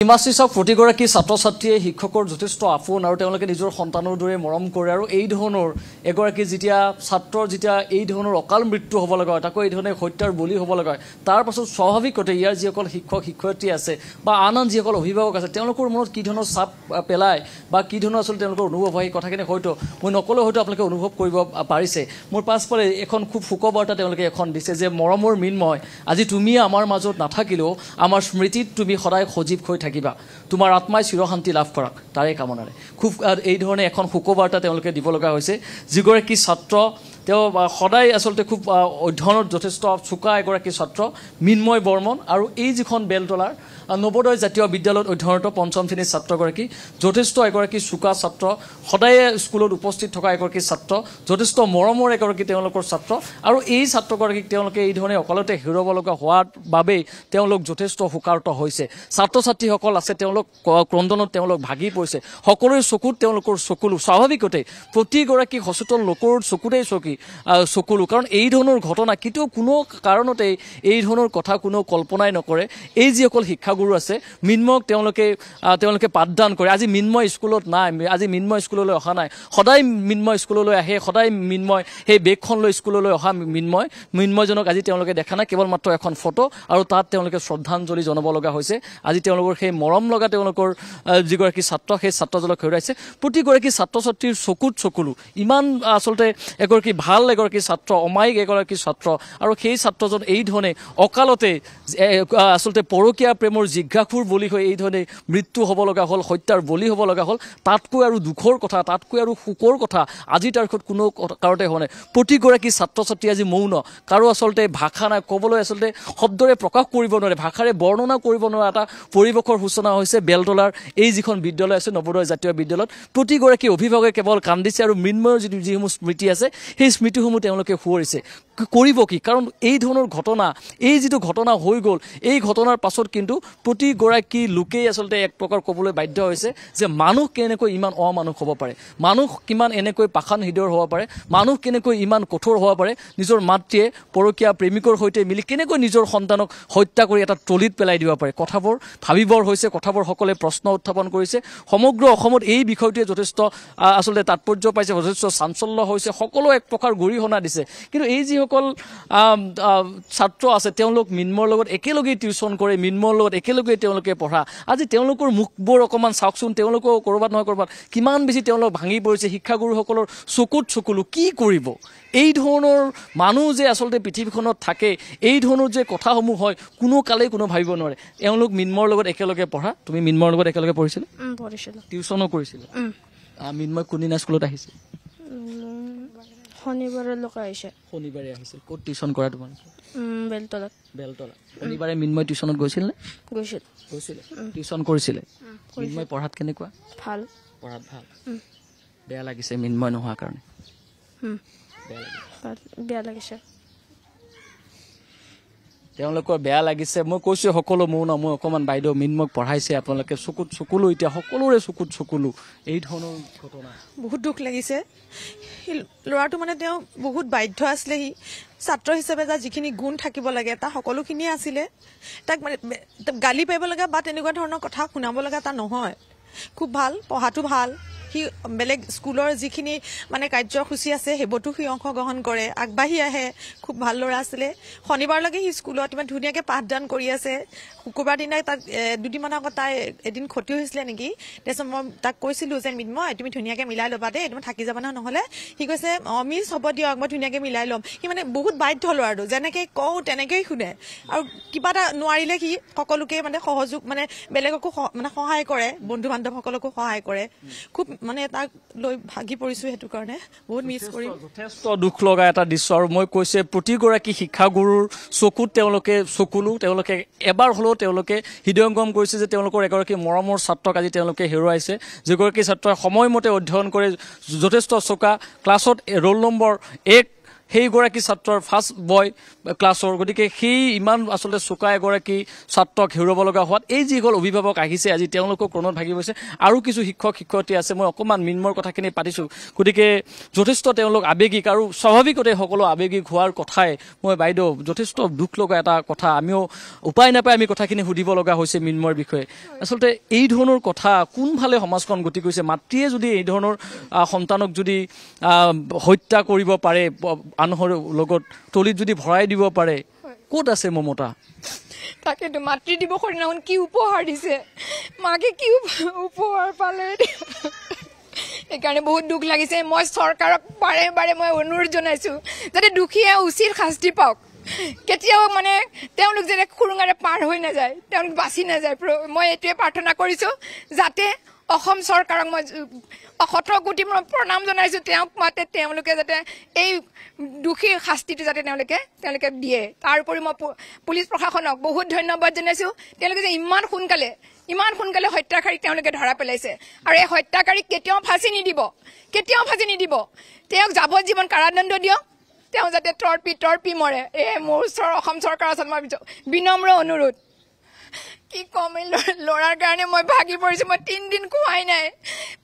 হিমাশ্ৰী চাওক প্ৰতিগৰাকী ছাত্ৰ ছাত্ৰীয়ে শিক্ষকৰ যথেষ্ট আপোন আৰু তেওঁলোকে নিজৰ সন্তানৰ দৰে মৰম কৰে আৰু এই ধৰণৰ এগৰাকী যেতিয়া ছাত্ৰৰ যেতিয়া এই ধৰণৰ অকাল মৃত্যু হ'ব লগা হয় তাকো এই ধৰণে হত্যাৰ বলি হ'ব লগা হয় তাৰ পাছত স্বাভাৱিকতে ইয়াৰ যিসকল শিক্ষক শিক্ষয়িত্ৰী আছে বা আন যিসকল অভিভাৱক আছে তেওঁলোকৰ মনত কি ধৰণৰ চাপ পেলায় বা কি ধৰণৰ আচলতে তেওঁলোকৰ অনুভৱ হয় কথাখিনি হয়তো মই নকলেও হয়তো আপোনালোকে অনুভৱ কৰিব পাৰিছে মোৰ পাছফালে এখন খুব সুখবাৰ্তা তেওঁলোকে এখন দিছে যে মৰমৰ মিন্ময় আজি তুমি আমাৰ মাজত নাথাকিলেও আমাৰ স্মৃতিত তুমি সদায় সজীৱ হৈ থাকিবা তোমাৰ আত্মাই চিৰশান্তি লাভ কৰক তাৰে কামনাৰে খুব এই ধৰণে এখন সুখবাৰ্তা তেওঁলোকে দিব লগা হৈছে যিগৰাকী ছাত্ৰ তেওঁ সদায় আচলতে খুব অধ্যয়নত যথেষ্ট চোকা এগৰাকী ছাত্ৰ মিন্ময় বৰ্মন আৰু এই যিখন বেলতলাৰ নৱোদয় জাতীয় বিদ্যালয়ত অধ্যয়নৰত পঞ্চম শ্ৰেণীৰ ছাত্ৰগৰাকী যথেষ্ট এগৰাকী চোকা ছাত্ৰ সদায় স্কুলত উপস্থিত থকা এগৰাকী ছাত্ৰ যথেষ্ট মৰমৰ এগৰাকী তেওঁলোকৰ ছাত্ৰ আৰু এই ছাত্ৰগৰাকীক তেওঁলোকে এই ধৰণে অকালতে হেৰুৱাব লগা হোৱাৰ বাবেই তেওঁলোক যথেষ্ট শোকাৰ্ত হৈছে ছাত্ৰ ছাত্ৰীসকল আছে তেওঁলোক ক্ৰন্দনত তেওঁলোক ভাগি পৰিছে সকলোৰে চকুত তেওঁলোকৰ চকুলো স্বাভাৱিকতে প্ৰতিগৰাকী সচেতন লোকৰ চকুতেই চকুলো কাৰণ এই ধৰণৰ ঘটনা কেতিয়াও কোনো কাৰণতে এই ধৰণৰ কথা কোনো কল্পনাই নকৰে এই যিসকল শিক্ষাগুৰু আছে মিন্ময়ক তেওঁলোকে পাঠদান কৰে আজি মিন্ময় স্কুলত নাই আজি মিন্ময় স্কুললৈ অহা নাই সদায় মিন্ময় স্কুললৈ আহে সদায় মিন্ময় সেই বেগখন লৈ স্কুললৈ অহা মিন্ময়জনক আজি তেওঁলোকে দেখা নাই কেৱল মাত্ৰ এখন ফটো আৰু তাত তেওঁলোকে শ্ৰদ্ধাঞ্জলি জনাব লগা হৈছে আজি তেওঁলোকৰ সেই মৰম লগা তেওঁলোকৰ যিগৰাকী ছাত্ৰ সেই ছাত্ৰজনক হেৰুৱাইছে প্ৰতিগৰাকী ছাত্ৰ ছাত্ৰীৰ চকুলো ইমান আচলতে এগৰাকী ভাল এগৰাকী ছাত্ৰ অমায়িক এগৰাকী ছাত্ৰ আৰু সেই ছাত্ৰজন এই ধৰণে অকালতে আচলতে পৰকীয়া প্ৰেমৰ জিজ্ঞাসুৰ বলি হৈ এই ধৰণে মৃত্যু হ'ব লগা হ'ল হত্যাৰ বলি হ'ব লগা হ'ল তাতকৈ আৰু দুখৰ কথা তাতকৈ আৰু শোকৰ কথা আজিৰ তাৰিখত কোনো কাৰণতে হোৱা নাই প্ৰতিগৰাকী ছাত্ৰ ছাত্ৰী আজি মৌন কাৰো আচলতে ভাষা নাই ক'বলৈ আচলতে শব্দৰে প্ৰকাশ কৰিব নোৱাৰে ভাষাৰে বৰ্ণনা কৰিব নোৱাৰা এটা পৰিৱেশৰ সূচনা হৈছে বেলতলাৰ এই যিখন বিদ্যালয় আছে নৱোদয় জাতীয় বিদ্যালয়ত প্ৰতিগৰাকী অভিভাৱকে কেৱল কান্দিছে আৰু মৃন্ময়ৰ যিসমূহ স্মৃতি আছে সেই স্মৃতিসমূহ তেওঁলোকে সোঁৱৰিছে কৰিব কি কাৰণ এই ধৰণৰ ঘটনা এই যিটো ঘটনা হৈ গ'ল এই ঘটনাৰ পাছত কিন্তু প্ৰতিগৰাকী লোকেই আচলতে এক প্ৰকাৰ ক'বলৈ বাধ্য হৈছে যে মানুহ কেনেকৈ ইমান অমানুষ হ'ব পাৰে মানুহ কিমান এনেকৈ পাষাণ হৃদয়ৰ হ'ব পাৰে মানুহ কেনেকৈ ইমান কঠোৰ হ'ব পাৰে নিজৰ মাতৃয়ে পৰকীয়া প্ৰেমিকৰ সৈতে মিলি কেনেকৈ নিজৰ সন্তানক হত্যা কৰি এটা ট্ৰলিত পেলাই দিব পাৰে কথাবোৰ ভাবিবৰ হৈছে কথাবোৰ সকলোৱে প্ৰশ্ন উত্থাপন কৰিছে সমগ্ৰ অসমত এই বিষয়টোৱে যথেষ্ট আচলতে তাৎপৰ্য পাইছে যথেষ্ট চাঞ্চল্য হৈছে সকলো এক প্ৰকাৰ গৰিহণা দিছে কিন্তু এই যিসকল ছাত্ৰ আছে তেওঁলোক মিন্ময়ৰ লগত একেলগেই টিউশ্যন কৰে মিন্ময়ৰ লগত একেলগেই তেওঁলোকে পঢ়া আজি তেওঁলোকৰ মুখবোৰ অকণমান চাওকচোন তেওঁলোকেও ক'ৰবাত নহয় ক'ৰবাত কিমান বেছি তেওঁলোক ভাঙি পৰিছে শিক্ষাগুৰুসকলৰ চকুলো কি কৰিব এই ধৰণৰ মানুহ যে আচলতে পৃথিৱীখনত থাকে এই ধৰণৰ যে কথাসমূহ হয় কোনো কালেই কোনো ভাবিব নোৱাৰে তেওঁলোক মিন্ময়ৰ লগত একেলগে পঢ়া তুমি মিন্ময়ৰ লগত একেলগে পঢ়িছিলা টিউশ্যনো কৰিছিলা মিন্ময় কোনদিনা স্কুলত আহিছিল শনিবাৰে আহিছিল ক'ত টিউশ্যন কৰা তোমালোকে বেলতলা শনিবাৰে মিন্ময় টিউশ্যনত গৈছিল নে গৈছিলে টিউশ্যন কৰিছিলে মিন্ময় পঢ়াত কেনেকুৱা পঢ়াত ভাল বেয়া লাগিছে মিন্ময় নোহোৱাৰ কাৰণে বেয়া লাগিছে তেওঁলোকৰ বেয়া লাগিছে মই কৈছোঁ সকলো মোৰ ন মই অকণমান বাইদেউ মিন্ময়ক পঢ়াইছে আপোনালোকে চকুলো এতিয়া সকলোৰে চকুলো এই ধৰণৰ ঘটনা বহুত দুখ লাগিছে ল'ৰাটো মানে তেওঁ বহুত বাধ্য আছিলে সি ছাত্ৰ হিচাপে তাৰ যিখিনি গুণ থাকিব লাগে তাৰ সকলোখিনিয়ে আছিলে তাক মানে গালি পাৰিব লগা বা তেনেকুৱা ধৰণৰ কথা শুনাব লগা তাৰ নহয় খুব ভাল পঢ়াটো ভাল সি বেলেগ স্কুলৰ যিখিনি মানে কাৰ্যসূচী আছে সেইবোৰতো সি অংশগ্ৰহণ কৰে আগবাঢ়ি আহে খুব ভাল ল'ৰা আছিলে শনিবাৰলৈকে সি স্কুলত ইমান ধুনীয়াকৈ পাঠদান কৰি আছে শুকুৰবাৰ দিনাই তাক দুদিনমানৰ আগত তাই এদিন ক্ষতি হৈছিলে নেকি তাৰপিছত মই তাক কৈছিলোঁ যে মিন্ময় তুমি ধুনীয়াকৈ মিলাই ল'বা দেই তুমি থাকি যাবা নহ'লে সি কৈছে মিছ হ'ব দিয়ক মই ধুনীয়াকৈ মিলাই ল'ম সি মানে বহুত বাধ্য ল'ৰাটো যেনেকৈ কওঁ তেনেকৈয়ে শুনে আৰু কিবা এটা নোৱাৰিলে সি সকলোকে মানে সহযোগ মানে বেলেগকো মানে সহায় কৰে বন্ধু বান্ধৱসকলকো সহায় কৰে খুব মানে তাক লৈ ভাগি পৰিছোঁ সেইটো কাৰণে বহুত মিছ কৰিম যথেষ্ট দুখ লগা এটা দৃশ্য আৰু মই কৈছে প্ৰতিগৰাকী শিক্ষাগুৰুৰ চকুত তেওঁলোকে এবাৰ হ'লেও তেওঁলোকে হৃদয়ংগম কৰিছে যে তেওঁলোকৰ এগৰাকী মৰমৰ ছাত্ৰক আজি তেওঁলোকে হেৰুৱাইছে যিগৰাকী ছাত্ৰই সময়মতে অধ্যয়ন কৰে যথেষ্ট চোকা ক্লাছত ৰোল নম্বৰ 1 সেইগৰাকী ছাত্ৰৰ ফাৰ্ষ্ট বয় ক্লাছৰ গতিকে সেই ইমান আচলতে চোকা এগৰাকী ছাত্ৰক হেৰুৱাব লগা হোৱাত এই যিসকল অভিভাৱক আহিছে আজি তেওঁলোকক ক্ৰণত ভাগি গৈছে আৰু কিছু শিক্ষক শিক্ষয়িত্ৰী আছে মই অকণমান মিন্ময়ৰ কথাখিনি পাতিছোঁ গতিকে যথেষ্ট তেওঁলোক আৱেগিক আৰু স্বাভাৱিকতে সকলো আৱেগিক হোৱাৰ কথাই মই বাইদেউ যথেষ্ট দুখ লগা এটা কথা আমিও উপায় নাপাই আমি কথাখিনি সুধিব লগা হৈছে মিন্ময়ৰ বিষয়ে আচলতে এই ধৰণৰ কথা কোনফালে সমাজখন গতি কৰিছে মাতৃয়ে যদি এই ধৰণৰ সন্তানক যদি হত্যা কৰিব পাৰে আনহৰ লগত তলিত যদি ভৰাই দিব পাৰে ক'ত আছে মমতা তাকেতো মাতৃ দিৱসৰ দিনাখন কি উপহাৰ দিছে মাকে কি উপহাৰ পালে সেইকাৰণে বহুত দুখ লাগিছে মই চৰকাৰক বাৰে বাৰে মই অনুৰোধ জনাইছোঁ যাতে দুখীয়া উচিত শাস্তি পাওক কেতিয়াও মানে তেওঁলোক যাতে খুৰুঙাৰে পাৰ হৈ নাযায় তেওঁলোক বাচি নাযায় মই এইটোৱে প্ৰাৰ্থনা কৰিছোঁ যাতে অসম চৰকাৰক মই ১৭ কোটি মই প্ৰণাম জনাইছোঁ তেওঁক মাতে তেওঁলোকে যাতে এই দুখী শাস্তিটো যাতে তেওঁলোকে দিয়ে তাৰ উপৰি মই পুলিচ প্ৰশাসনক বহুত ধন্যবাদ জনাইছোঁ তেওঁলোকে যে ইমান সোনকালে হত্যাকাৰীক তেওঁলোকে ধৰা পেলাইছে আৰু এই হত্যাকাৰীক কেতিয়াও ফাঁচি নিদিব তেওঁক যাৱজ্জীৱন কাৰাদণ্ড দিয়ক তেওঁ যাতে তৰ্পি মৰে এই মোৰ ওচৰৰ অসম চৰকাৰৰ ওচৰত মই বিনম্ৰ অনুৰোধ কি কম এই ল'ৰাৰ কাৰণে মই ভাগি পৰিছোঁ মই ৩ দিন খোৱাই নাই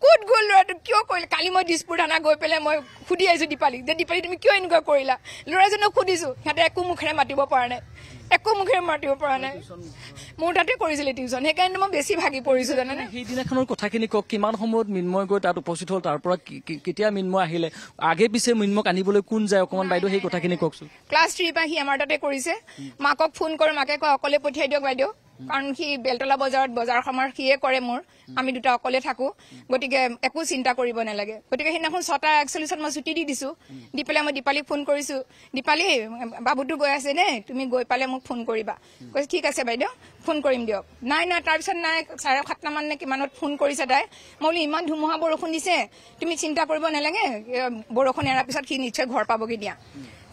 ক'ত গ'ল ল'ৰাটো কিয় কৰিলে কালি মই দিছপুৰ থানা গৈ পেলাই মই সুধি আহিছোঁ দীপালীক যে দীপালী তুমি কিয় এনেকুৱা কৰিলা ল'ৰাজনক সুধিছোঁ সিহঁতে একো মুখেৰে মাতিব পৰা নাই মোৰ তাতে কৰিছিলে টিউশ্যন সেইকাৰণে মই বেছি ভাগি পৰিছোঁ জানানে সেইদিনাখনৰ কথাখিনি কওক কিমান সময়ত মিন্ময় গৈ তাত উপস্থিত হ'ল তাৰ পৰা কেতিয়া মিন্ময় আহিলে আগে পিছে মিন্ময়ক আনিবলৈ কোন যায় অকণমান বাইদেউ সেই কথাখিনি কওকচোন ক্লাছ 3 পৰা সি আমাৰ তাতে কৰিছে মাকক ফোন কৰি মাকে কয় অকলে পঠিয়াই দিয়ক বাইদেউ কাৰণ সি বেলতলা বজাৰ সমাৰ সিয়ে কৰে মোৰ আমি দুটা অকলে থাকোঁ গতিকে একো চিন্তা কৰিব নালাগে গতিকে সেইদিনাখন 6:41 মই ছুটি দি দিছোঁ দি পেলাই মই দীপালীক ফোন কৰিছোঁ দীপালী বাবুটো গৈ আছে নে তুমি গৈ পালে মোক ফোন কৰিবা কৈছে ঠিক আছে বাইদেউ ফোন কৰিম দিয়ক নাই তাৰপিছত নাই 7:30 মান নে কিমানত ফোন কৰিছে তাই মই বোলো ইমান ধুমুহা বৰষুণ দিছে তুমি চিন্তা কৰিব নালাগে বৰষুণ এৰাৰ পিছত সি নিশ্চয় ঘৰ পাবগৈ দিয়া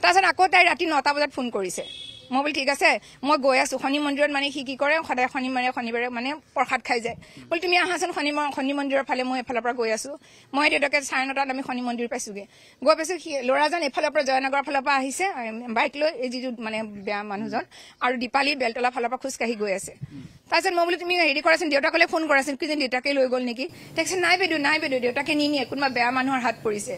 তাৰপিছত আকৌ তাই ৰাতি 9টা বজাত ফোন কৰিছে মই বোলো ঠিক আছে মই গৈ আছোঁ শনি মন্দিৰত মানে সি কি কৰে সদায় শনিবাৰে মানে প্ৰসাদ খাই যায় বোলো তুমি আহাচোন শনি মন্দিৰৰ ফালে মই এফালৰ পৰা গৈ আছোঁ মই দেউতাকে 9:30 আমি শনি মন্দিৰ পাইছোঁগৈ গৈ পাইছোঁ ল'ৰাজন এফালৰ পৰা জয়নগৰৰ ফালৰ পৰা আহিছে বাইক লৈ এই যিটো মানে বেয়া মানুহজন আৰু দীপালী বেলতলা ফালৰ পৰা খোজকাঢ়ি গৈ আছে তাৰপিছত মই বোলো তুমি হেৰি কৰাচোন দেউতাকলৈ ফোন কৰাচোন কি যেন দেউতাকে লৈ গ'ল নেকি তাৰপিছত নাই বাইদেউ দেউতাকে নিনিয়ে কোনোবা বেয়া মানুহৰ হাত পৰিছে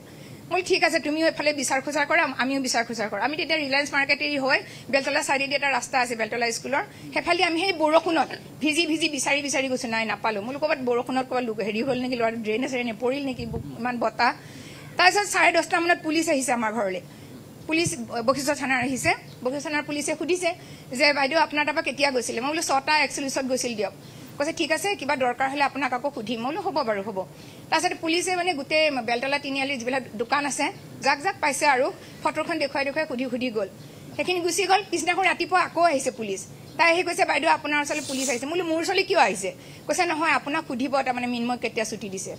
মই ঠিক আছে তুমিও এফালে বিচাৰ খোচাৰ কৰা আমিও বিচাৰ খোচাৰ কৰোঁ আমি তেতিয়া ৰিলায়েন্স মাৰ্কেট এৰি হৈ বেলতলা চাইডেদি এটা ৰাস্তা আছে বেলতলা স্কুলৰ সেইফালে আমি সেই বৰষুণত ভিজি বিচাৰি গৈছোঁ নাই নাপালোঁ মই ক'ৰবাত বৰষুণত ক'ৰবাত হেৰি হ'ল নেকি ল'ৰাটো ড্ৰেইনে চেৰেনে পৰিল নেকি ইমান বতাহ তাৰপিছত 10:30 মানত পুলিচ আহিছে আমাৰ ঘৰলৈ পুলিচ বশিষ্ঠ থানাৰ আহিছে বশিষ্ঠ থানাৰ পুলিচে সুধিছে যে বাইদেউ আপোনাৰ তাৰপৰা কেতিয়া গৈছিলে মই বোলো 6:41 গৈছিল দিয়ক কৈছে ঠিক আছে কিবা দৰকাৰ হ'লে আপোনাক আকৌ সুধিম মই বোলো হ'ব বাৰু হ'ব তাৰপিছত পুলিচে মানে গোটেই বেলতলা তিনিআলি যিবিলাক দোকান আছে যাক পাইছে আৰু ফটোখন দেখুৱাই সুধি গ'ল সেইখিনি গুচি গ'ল পিছদিনাখন ৰাতিপুৱা আকৌ আহিছে পুলিচ তাই আহি কৈছে বাইদেউ আপোনাৰ ওচৰলৈ পুলিচ আহিছে মই বোলো মোৰ ওচৰলৈ কিয় আহিছে কৈছে নহয় আপোনাক সুধিব তাৰমানে মিন্ময় কেতিয়া ছুটি দিছে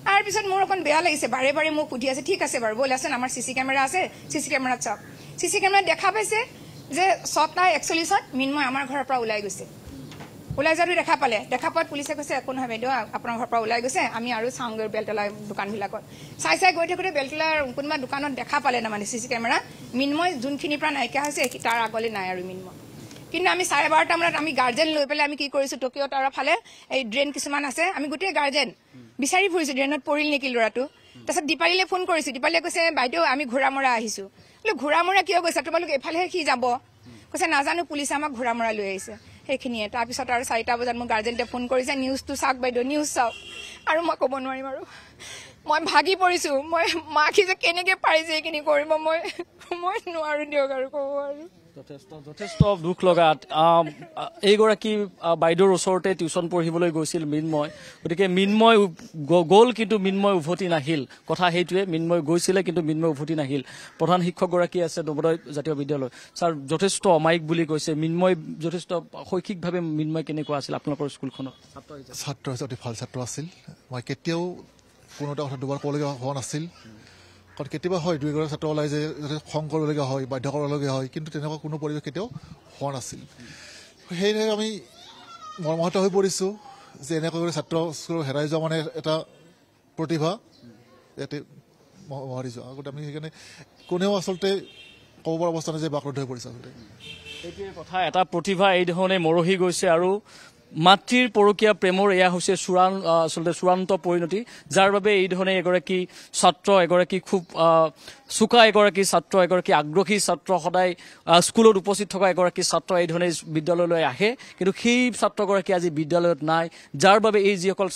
তাৰপিছত মোৰ অকণ বেয়া লাগিছে বাৰে মোক সুধি আছে ঠিক আছে বাৰু ব'লাচোন আমাৰ CC কেমেৰা আছে CC কেমেৰাত চাওক CC কেমেৰাত দেখা পাইছে যে 6:41 মিন্ময় আমাৰ ঘৰৰ পৰা ওলাই গৈছে ওলাই যোৱাটো দেখা পোৱাত পুলিচে কৈছে একো নহয় বাইদেউ আপোনাৰ ঘৰৰ পৰা ওলাই গৈছে আমি আৰু চাওঁগৈ বেলতলা দোকানবিলাকত চাই গৈ থাকোঁতে বেলতলাৰ কোনোবা দোকানত দেখা পালে তাৰমানে CC কেমেৰা মিন্ময় যোনখিনিৰ পৰা নাইকিয়া হৈছে তাৰ আগলৈ নাই আৰু মিন্ময় কিন্তু আমি 12:30 মানত আমি গাৰ্জেন লৈ পেলাই আমি কি কৰিছোঁ টকিঅ' টাৱাৰৰ ফালে এই ড্ৰেইন কিছুমান আছে আমি গোটেই গাৰ্জেন বিচাৰি ফুৰিছোঁ ড্ৰেইনত পৰিল নেকি ল'ৰাটো তাৰপিছত দীপালীলৈ ফোন কৰিছোঁ দীপালীয়ে কৈছে বাইদেউ আমি ঘোঁৰামৰা আহিছোঁ বোলো ঘোঁৰামৰা কিয় গৈছা তোমালোক এইফালেহে সি যাব কৈছে নাজানো পুলিচে আমাক ঘোঁৰামৰা লৈ আহিছে সেইখিনিয়ে তাৰপিছত আৰু 4টা বজাত মোক গাৰ্জেণ্টে ফোন কৰিছে নিউজটো চাওক বাইদেউ নিউজ চাওক আৰু মই ক'ব নোৱাৰিম আৰু মই ভাগি পৰিছোঁ মই মাক যে কেনেকৈ পাৰিছে এইখিনি কৰিব মই নোৱাৰোঁ দিয়ক আৰু ক'ব আৰু যথেষ্ট দুখ লগা এইগৰাকী বাইদেউৰ ওচৰতে টিউশ্যন পঢ়িবলৈ গৈছিল মিন্ময় গতিকে মিন্ময় গ'ল কিন্তু মিন্ময় উভতি নাহিল কথা সেইটোৱে মিন্ময় গৈছিলে কিন্তু মিন্ময় উভতি নাহিল প্ৰধান শিক্ষকগৰাকী আছে নৱোদয় জাতীয় বিদ্যালয় ছাৰ যথেষ্ট অমায়িক বুলি কৈছে মিন্ময় যথেষ্ট শৈক্ষিকভাৱে মিন্ময় কেনেকুৱা আছিল আপোনালোকৰ স্কুলখনত ছাত্ৰ অতি ভাল ছাত্ৰ আছিল মই কেতিয়াও কোনো এটা কথা দুবাৰ ক'বলগীয়া হোৱা নাছিল কাৰণ কেতিয়াবা হয় 2-এগৰাকী ছাত্ৰ ওলাই যে খং কৰিবলগীয়া হয় বাধ্য কৰিবলগীয়া হয় কিন্তু তেনেকুৱা কোনো পৰিৱেশ কেতিয়াও হোৱা নাছিল সেয়েহে আমি মৰ্মাহত হৈ পৰিছোঁ যে এনেকৈ ছাত্ৰ স্কুল হেৰাই যোৱা মানে এটা প্ৰতিভা ইয়াতে মহাৰি যোৱা আগতে আমি সেইকাৰণে কোনেও আচলতে ক'ব পৰা অৱস্থা নাই যে বাকৰত হৈ পৰিছে আচলতে এইটোৱে কথা এটা প্ৰতিভা এই ধৰণে মৰহি গৈছে আৰু মাতৃৰ পৰকীয়া প্ৰেমৰ এয়া হৈছে আচলতে চূড়ান্ত পৰিণতি যাৰ বাবে এই ধৰণে এগৰাকী ছাত্ৰ এগৰাকী খুব চোকা এগৰাকী ছাত্ৰ এগৰাকী আগ্ৰহী ছাত্ৰ সদায় স্কুলত উপস্থিত থকা এগৰাকী ছাত্ৰ এই ধৰণে বিদ্যালয়লৈ আহে কিন্তু সেই ছাত্ৰগৰাকী আজি বিদ্যালয়ত নাই যাৰ বাবে এই যিসকল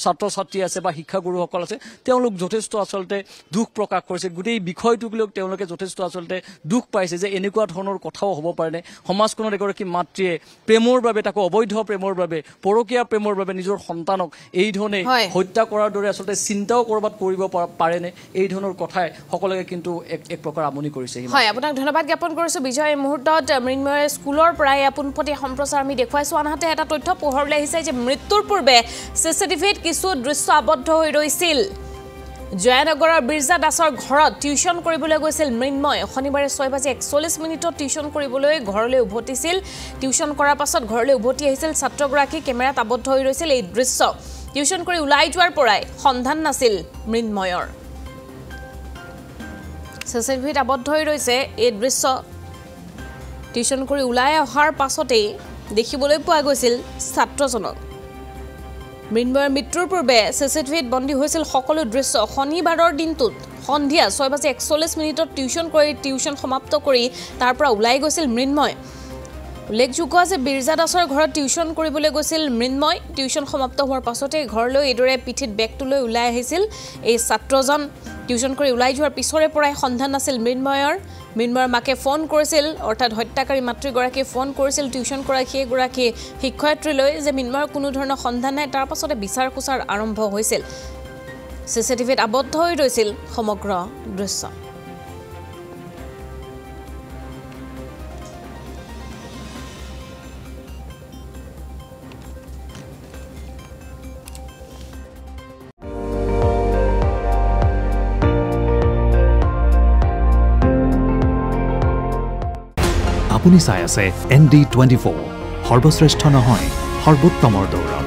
ছাত্ৰ ছাত্ৰী আছে বা শিক্ষাগুৰুসকল আছে তেওঁলোক যথেষ্ট আচলতে দুখ প্ৰকাশ কৰিছে গোটেই বিষয়টোক লৈ তেওঁলোকে যথেষ্ট আচলতে দুখ পাইছে যে এনেকুৱা ধৰণৰ কথাও হ'ব পাৰেনে সমাজখনত এগৰাকী মাতৃয়ে প্ৰেমৰ বাবে তাকো অবৈধ প্ৰেমৰ বাবে পৰকীয়া প্ৰেমৰ বাবে নিজৰ সন্তানক এই ধৰণে হত্যা কৰাৰ দৰে আচলতে চিন্তাও কৰবাত কৰিব পাৰেনে এই ধৰণৰ কথাই সকলোকে কিন্তু এক প্ৰকাৰ আমনি কৰিছে হয় আপোনাক ধন্যবাদ জ্ঞাপন কৰিছো বিজয় এই মুহূৰ্তত মৃন্ময় স্কুলৰ পৰাই আপোনপতি সম্প্ৰচাৰ আমি দেখুৱাইছো আনহাতে এটা তথ্য পোহৰলৈ আহিছে যে মৃত্যুৰ পূৰ্বে চিচিটিভিত কিছু দৃশ্য আবদ্ধ হৈ ৰৈছিল জয়নগৰৰ বিৰজা দাসৰ ঘৰত টিউচন কৰিবলৈ গৈছিল মৃন্ময় শনিবাৰে 6:41 টিউচন কৰিবলৈ ঘৰলৈ উভতিছিল টিউচন কৰাৰ পাছত ঘৰলৈ উভতি আহিছিল ছাত্ৰগৰাকী কেমেৰাত আবদ্ধ হৈ ৰৈছিল এই দৃশ্য টিউচন কৰি ওলাই যোৱাৰ পৰাই সন্ধান নাছিল মৃন্ময়ৰ চিচিটিভিত আবদ্ধ হৈ ৰৈছে এই দৃশ্য টিউচন কৰি ওলাই অহাৰ পাছতেই দেখিবলৈ পোৱা গৈছিল ছাত্ৰজনক মৃন্ময়ৰ মৃত্যুৰ পূৰ্বে চিচিটিভিত বন্দী হৈছিল সকলো দৃশ্য শনিবাৰৰ দিনটোত সন্ধিয়া 6:41 টিউচন সমাপ্ত কৰি তাৰ পৰা ওলাই গৈছিল মৃন্ময় উল্লেখযোগ্য আছে বিৰজা দাসৰ ঘৰত টিউচন কৰিবলৈ গৈছিল মৃন্ময় টিউচন সমাপ্ত হোৱাৰ পাছতে ঘৰলৈ এইদৰে পিঠিত বেগটো লৈ ওলাই আহিছিল এই ছাত্ৰজন টিউচন কৰি ওলাই যোৱাৰ পিছৰে পৰাই সন্ধান নাছিল মৃন্ময়ৰ মাকে ফোন কৰিছিল অৰ্থাৎ হত্যাকাৰী মাতৃগৰাকীয়ে ফোন কৰিছিল টিউচন কৰা সেইগৰাকী শিক্ষয়িত্ৰীলৈ যে মৃন্ময়ৰ কোনো ধৰণৰ সন্ধান নাই তাৰ পাছতে বিচাৰ খোচাৰ আৰম্ভ হৈছিল চিচিটিভিত আবদ্ধ হৈ ৰৈছিল সমগ্ৰ দৃশ্য আপুনি চাই আছে ND24 সৰ্বশ্ৰেষ্ঠ নহয় সৰ্বোত্তমৰ দৌৰ